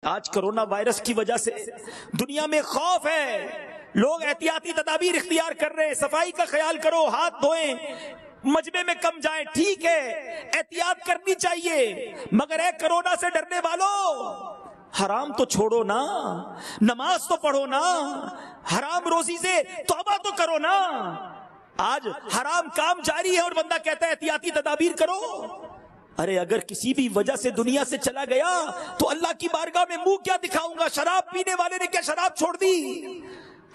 آج corona virus کی وجہ سے دنیا میں خوف ہے، لوگ احتیاطی تدابیر اختیار کر رہے ہیں، صفائی کا خیال کرو، ہاتھ دھوئیں، مجمع میں کم جائیں، ٹھیک ہے احتیاط کرنی چاہیے، مگر اے کرونا سے ڈرنے والوں حرام تو چھوڑو نا، نماز تو پڑھو نا، حرام روزی سے توبہ تو کرو نا۔ آج حرام کام جاری ہے اور بندہ کہتا ہے احتیاطی تدابیر کرو۔ ارے اگر کسی بھی وجہ سے دنیا سے چلا گیا تو اللہ کی بارگاہ میں منہ کیا دکھاؤں گا؟ شراب پینے والے نے کیا شراب چھوڑ دی؟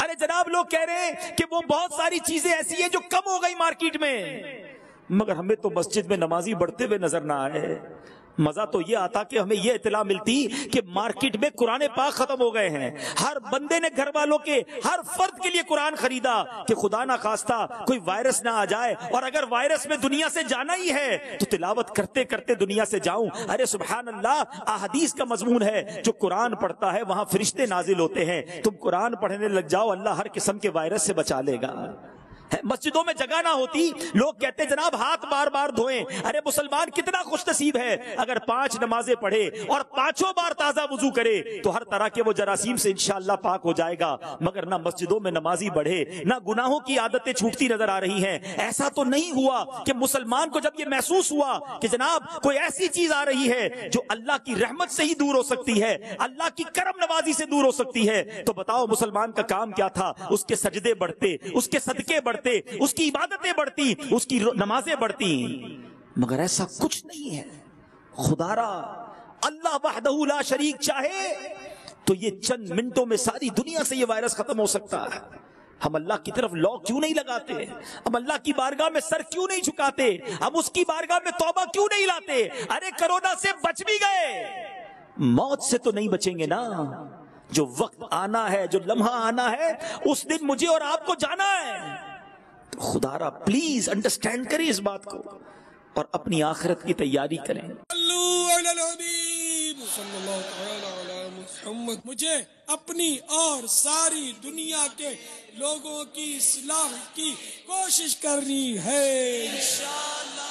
ارے جناب لوگ کہہ رہے ہیں کہ وہ بہت ساری چیزیں ایسی ہیں جو کم ہو گئی مارکیٹ میں، مگر ہمیں تو مسجد میں نمازی بڑھتے ہوئے نظر نہ آئے۔ مزہ تو یہ آتا کہ ہمیں یہ اطلاع ملتی کہ مارکیٹ میں قرآن پاک ختم ہو گئے ہیں، ہر بندے نے گھر والوں کے ہر فرد کے لیے قرآن خریدا کہ خدا نہ خواستہ کوئی وائرس نہ آ جائے، اور اگر وائرس میں دنیا سے جانا ہی ہے تو تلاوت کرتے کرتے دنیا سے جاؤں۔ ارے سبحان اللہ، احادیث کا مضمون ہے جو قرآن پڑھتا ہے وہاں فرشتے نازل ہوتے ہیں، تم قرآن پڑھنے لگ جاؤ اللہ ہر قسم کے وائرس سے بچا لے گا۔ مسجدوں میں جگہ نہ ہوتی، لوگ کہتے جناب ہاتھ بار بار دھوئیں۔ ارے مسلمان کتنا خوش نصیب ہے اگر 5 نمازیں پڑھے اور 5 بار تازہ وضو کرے تو ہر طرح کے وہ جراثیم سے انشاءاللہ پاک ہو جائے گا، مگر نہ مسجدوں میں نمازی بڑھے، نہ گناہوں کی عادتیں چھوٹتی نظر آ رہی ہیں۔ ایسا تو نہیں ہوا کہ مسلمان کو جب یہ محسوس ہوا کہ جناب کوئی ایسی چیز آ رہی ہے جو اللہ کی رحمت سے ہی دور ہو سکتی ہے، اللہ کی کرم نوازی سے دور ہو سکتی ہے، تو بتاؤ مسلمان کا کام کیا تھا؟ اس کے سجدے بڑھتے، اس کے صدقے بڑھتے، اس کی عبادتیں بڑھتی، اس کی نمازیں بڑھتی، مگر ایسا کچھ نہیں ہے۔ خدا را اللہ وحدہ لا شریک چاہے تو یہ چند منٹوں میں ساری دنیا سے یہ وائرس ختم ہو سکتا ہے۔ ہم اللہ کی طرف لاک کیوں نہیں لگاتے؟ ہم اللہ کی بارگاہ میں سر کیوں نہیں جھکاتے؟ ہم اس کی بارگاہ میں توبہ کیوں نہیں لاتے؟ ارے کرونا سے بچ بھی گئے، موت سے تو نہیں بچیں گے نا۔ جو وقت آنا ہے، جو لمحہ آنا ہے، اس دن مجھے اور آپ کو جانا ہے۔ تو خدا را پلیز انڈرسٹینڈ کریں اس بات کو اور اپنی آخرت کی تیاری کریں۔ مجھے اپنی اور ساری دنیا کے لوگوں کی اصلاح کی کوشش کرنی ہے انشاءاللہ۔